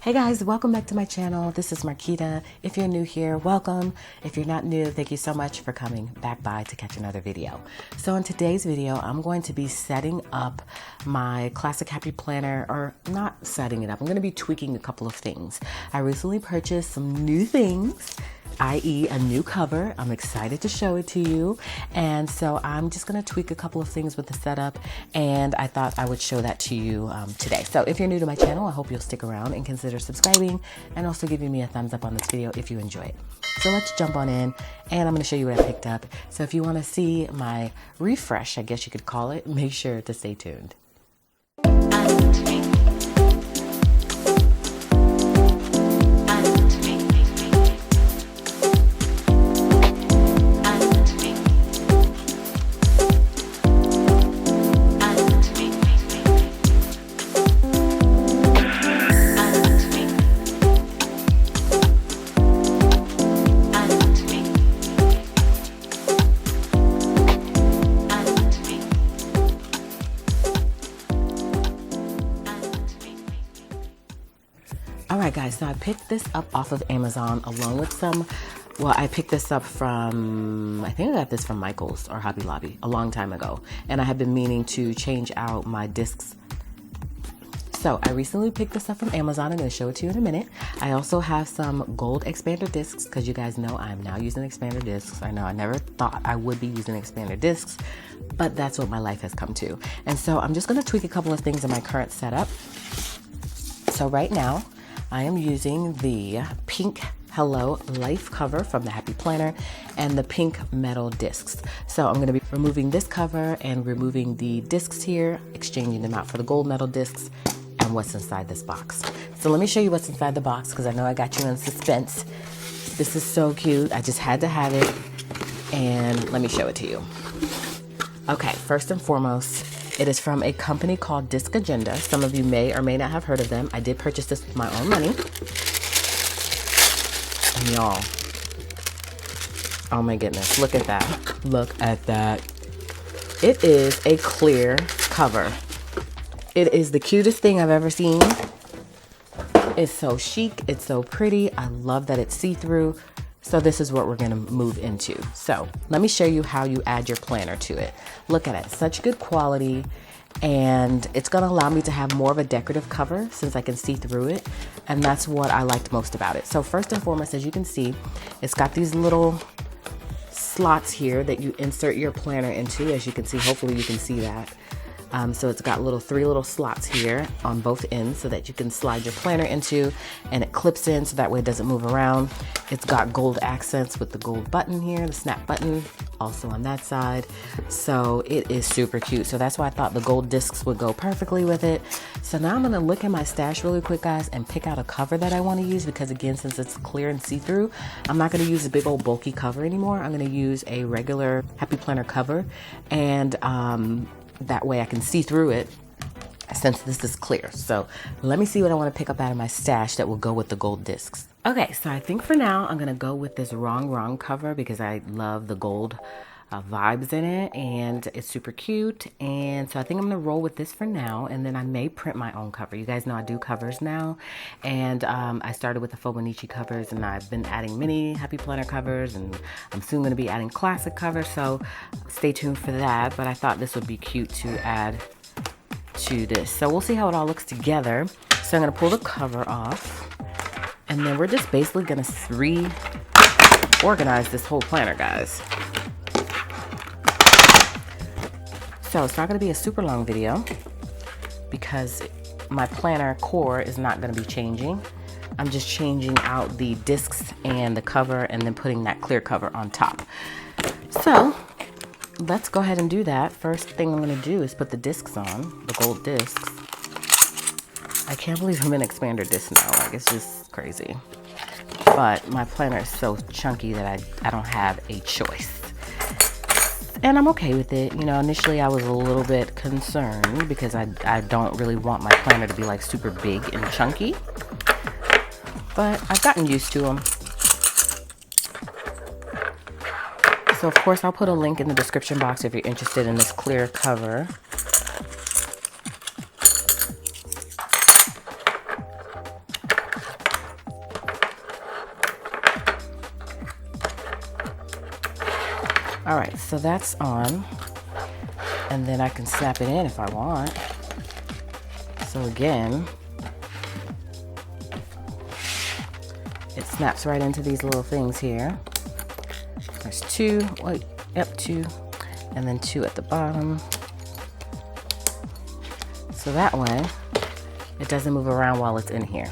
Hey guys, welcome back to my channel. This is Quita. If you're new here, welcome. If you're not new, thank you so much for coming back by to catch another video. So in today's video, I'm going to be setting up my classic happy planner, or not setting it up. I'm going to be tweaking a couple of things. I recently purchased some new things, i.e. a new cover. I'm excited to show it to you. And so I'm just gonna tweak a couple of things with the setup, and I thought I would show that to you today. So if you're new to my channel, I hope you'll stick around and consider subscribing and also giving me a thumbs up on this video if you enjoy it. So let's jump on in, and I'm gonna show you what I picked up. So if you wanna see my refresh, I guess you could call it, make sure to stay tuned. Alright guys, so I picked this up off of Amazon along with I picked this up from, I think I got this from Michael's or Hobby Lobby a long time ago. And I have been meaning to change out my discs. So I recently picked this up from Amazon. I'm going to show it to you in a minute. I also have some gold expander discs because you guys know I'm now using expander discs. I know I never thought I would be using expander discs, but that's what my life has come to. And so I'm just going to tweak a couple of things in my current setup. So right now, I am using the pink Hello Life cover from the Happy Planner and the pink metal discs. So I'm going to be removing this cover and removing the discs here, exchanging them out for the gold metal discs and what's inside this box. So let me show you what's inside the box because I know I got you in suspense. This is so cute. I just had to have it, and let me show it to you. Okay, first and foremost, it is from a company called Disc Agenda. Some of you may or may not have heard of them. I did purchase this with my own money. And y'all, oh my goodness, look at that. Look at that. It is a clear cover. It is the cutest thing I've ever seen. It's so chic, it's so pretty. I love that it's see-through. So this is what we're gonna move into. So let me show you how you add your planner to it. Look at it, such good quality, and it's gonna allow me to have more of a decorative cover since I can see through it, and that's what I liked most about it. So first and foremost, as you can see, it's got these little slots here that you insert your planner into. As you can see, hopefully you can see that. So it's got three little slots here on both ends so that you can slide your planner into, and it clips in so that way it doesn't move around. It's got gold accents with the gold button here, the snap button, also on that side. So it is super cute. So that's why I thought the gold discs would go perfectly with it. So now I'm gonna look at my stash really quick, guys, and pick out a cover that I wanna use because, again, since it's clear and see-through, I'm not gonna use a big old bulky cover anymore. I'm gonna use a regular Happy Planner cover, and that way I can see through it since this is clear. So let me see what I want to pick up out of my stash that will go with the gold discs. Okay, so I think for now I'm going to go with this wrong cover because I love the gold vibes in it, and it's super cute. And so I think I'm going to roll with this for now, and then I may print my own cover. You guys know I do covers now, and I started with the Fobonichi covers, and I've been adding mini Happy Planner covers, and I'm soon going to be adding classic covers, so stay tuned for that. But I thought this would be cute to add to this. So we'll see how it all looks together. So I'm going to pull the cover off, and then we're just basically going to reorganize this whole planner, guys. So it's not going to be a super long video because my planner core is not going to be changing. I'm just changing out the discs and the cover and then putting that clear cover on top. So let's go ahead and do that. First thing I'm going to do is put the discs on, the gold discs. I can't believe I'm in expander disc now. Like, it's just crazy. But my planner is so chunky that I don't have a choice. And I'm okay with it. You know, initially I was a little bit concerned because I don't really want my planner to be like super big and chunky. But I've gotten used to them. So of course I'll put a link in the description box if you're interested in this clear cover. All right, so that's on. And then I can snap it in if I want. So again, it snaps right into these little things here. There's two, wait, yep, two, and then two at the bottom. So that way, it doesn't move around while it's in here.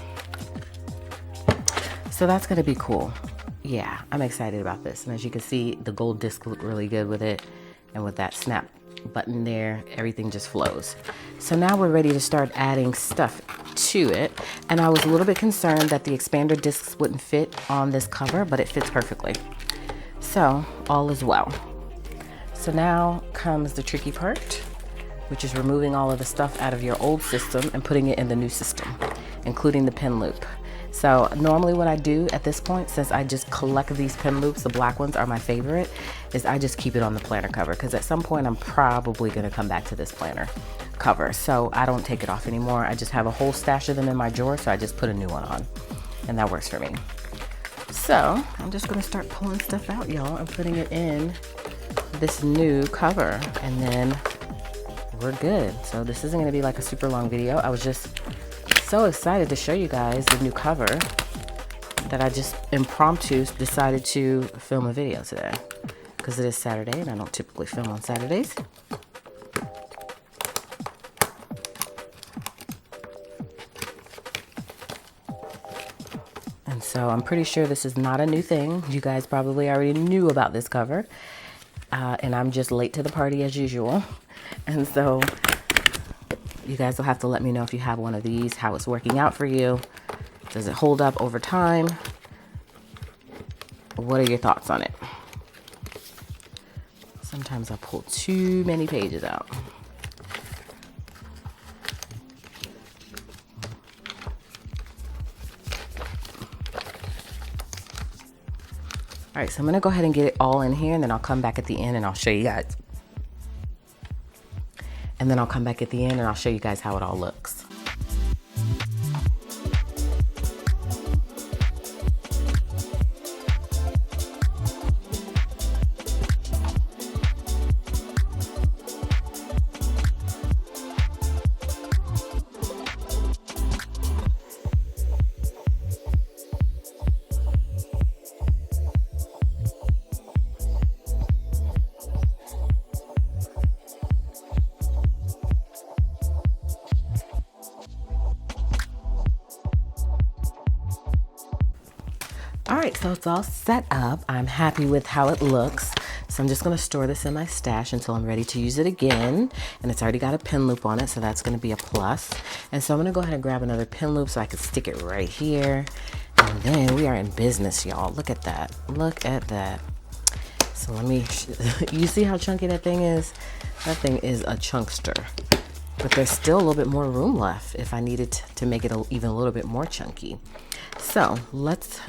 So that's gonna be cool. Yeah, I'm excited about this. And as you can see, the gold disc looked really good with it. And with that snap button there, everything just flows. So now we're ready to start adding stuff to it. And I was a little bit concerned that the expander discs wouldn't fit on this cover, but it fits perfectly. So all is well. So now comes the tricky part, which is removing all of the stuff out of your old system and putting it in the new system, including the pin loop. So normally what I do at this point, since I just collect these pin loops, the black ones are my favorite, is I just keep it on the planner cover, because at some point I'm probably gonna come back to this planner cover. So I don't take it off anymore. I just have a whole stash of them in my drawer, so I just put a new one on, and that works for me. So I'm just gonna start pulling stuff out, y'all, and putting it in this new cover, and then we're good. So this isn't gonna be like a super long video. I was just so excited to show you guys the new cover that I just impromptu decided to film a video today, because it is Saturday and I don't typically film on Saturdays. And so I'm pretty sure this is not a new thing. You guys probably already knew about this cover, and I'm just late to the party as usual. And so you guys will have to let me know if you have one of these, how it's working out for you. Does it hold up over time? What are your thoughts on it? Sometimes I pull too many pages out. All right, so I'm gonna go ahead and get it all in here, and then I'll come back at the end and I'll show you guys. And then I'll come back at the end and I'll show you guys how it all looks. All right, so it's all set up. I'm happy with how it looks. So I'm just gonna store this in my stash until I'm ready to use it again. And it's already got a pin loop on it, so that's gonna be a plus. And so I'm gonna go ahead and grab another pin loop so I can stick it right here. And then we are in business, y'all. Look at that, look at that. So let me, you see how chunky that thing is? That thing is a chunkster. But there's still a little bit more room left if I needed to make it even a little bit more chunky. So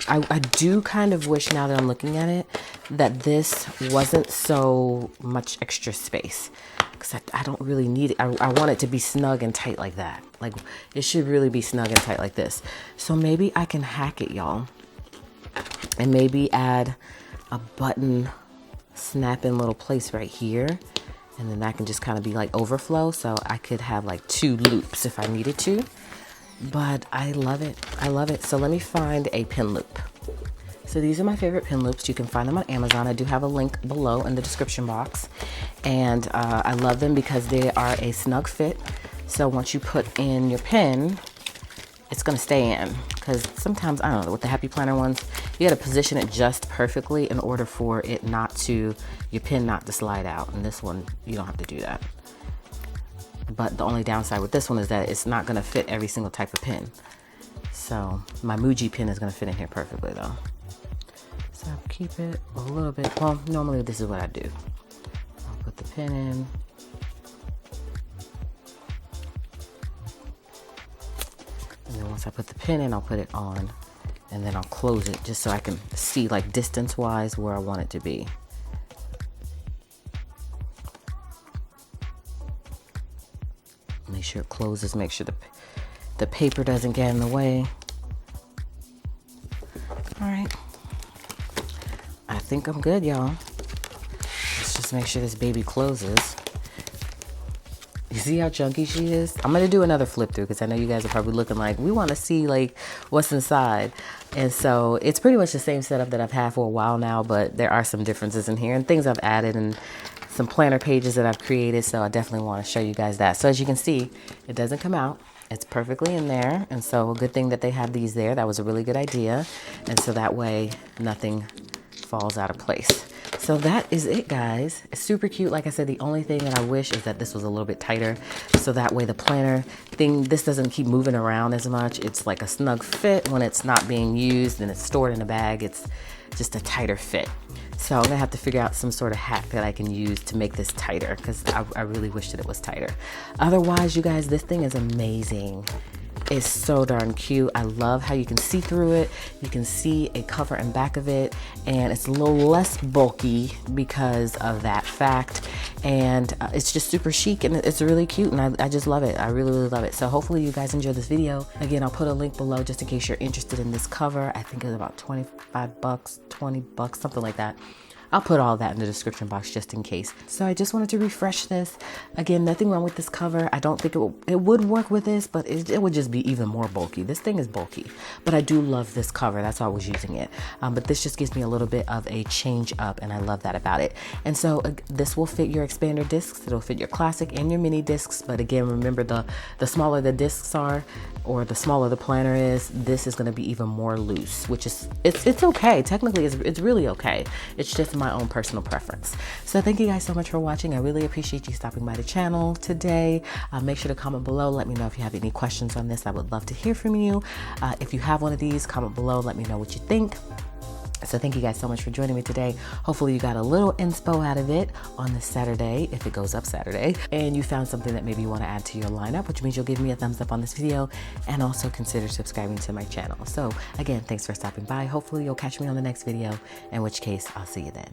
I do kind of wish, now that I'm looking at it, that this wasn't so much extra space, because I don't really need it. I want it to be snug and tight like that. Like, it should really be snug and tight like this. So maybe I can hack it, y'all, and maybe add a button snap in little place right here. And then that can just kind of be like overflow. So I could have like 2 loops if I needed to. But I love it. I love it. So let me find a pin loop. So these are my favorite pin loops. You can find them on Amazon. I do have a link below in the description box. And I love them because they are a snug fit. So once you put in your pin, it's going to stay in. Because sometimes, I don't know, with the Happy Planner ones, you got to position it just perfectly in order for it not to, your pin not to slide out. And this one, you don't have to do that. But the only downside with this one is that it's not going to fit every single type of pin. So my Muji pin is going to fit in here perfectly though. So I'll keep it a little bit, well, normally this is what I do. I'll put the pin in. And then once I put the pin in, I'll put it on, and then I'll close it just so I can see, like, distance wise where I want it to be. Make sure it closes, make sure the paper doesn't get in the way. All right, I think I'm good, y'all. just make sure this baby closes. You see how chunky she is? I'm gonna do another flip through because I know you guys are probably looking like, we want to see like what's inside. And so it's pretty much the same setup that I've had for a while now, but there are some differences in here and things I've added and some planner pages that I've created. So I definitely want to show you guys that. So as you can see, it doesn't come out. It's perfectly in there. And so a good thing that they have these there. That was a really good idea. And so that way nothing falls out of place. So that is it, guys. It's super cute. Like I said, the only thing that I wish is that this was a little bit tighter. So that way the planner thing, this doesn't keep moving around as much. It's like a snug fit when it's not being used and it's stored in a bag. It's just a tighter fit. So I'm gonna have to figure out some sort of hack that I can use to make this tighter because I really wish that it was tighter. Otherwise, you guys, this thing is amazing. It's so darn cute. I love how you can see through it. You can see a cover and back of it, and it's a little less bulky because of that fact. And it's just super chic and it's really cute, and I just love it. I really, really love it. So hopefully you guys enjoyed this video. Again, I'll put a link below just in case you're interested in this cover. I think it's about 25 bucks, 20 bucks, something like that. I'll put all that in the description box just in case. So I just wanted to refresh this. Again, nothing wrong with this cover. I don't think it would work with this, but it would just be even more bulky. This thing is bulky, but I do love this cover. That's why I was using it. But this just gives me a little bit of a change up, and I love that about it. And so this will fit your expander discs. It'll fit your classic and your mini discs. But again, remember the smaller the discs are, or the smaller the planner is, this is going to be even more loose, which is, it's okay. Technically, it's really okay. It's just my own personal preference. So thank you guys so much for watching. I really appreciate you stopping by the channel today. Make sure to comment below. Let me know if you have any questions on this. I would love to hear from you. If you have one of these, comment below. Let me know what you think. So thank you guys so much for joining me today. Hopefully you got a little inspo out of it on this Saturday, if it goes up Saturday, and you found something that maybe you want to add to your lineup, which means you'll give me a thumbs up on this video and also consider subscribing to my channel. So again, thanks for stopping by. Hopefully you'll catch me on the next video, in which case I'll see you then.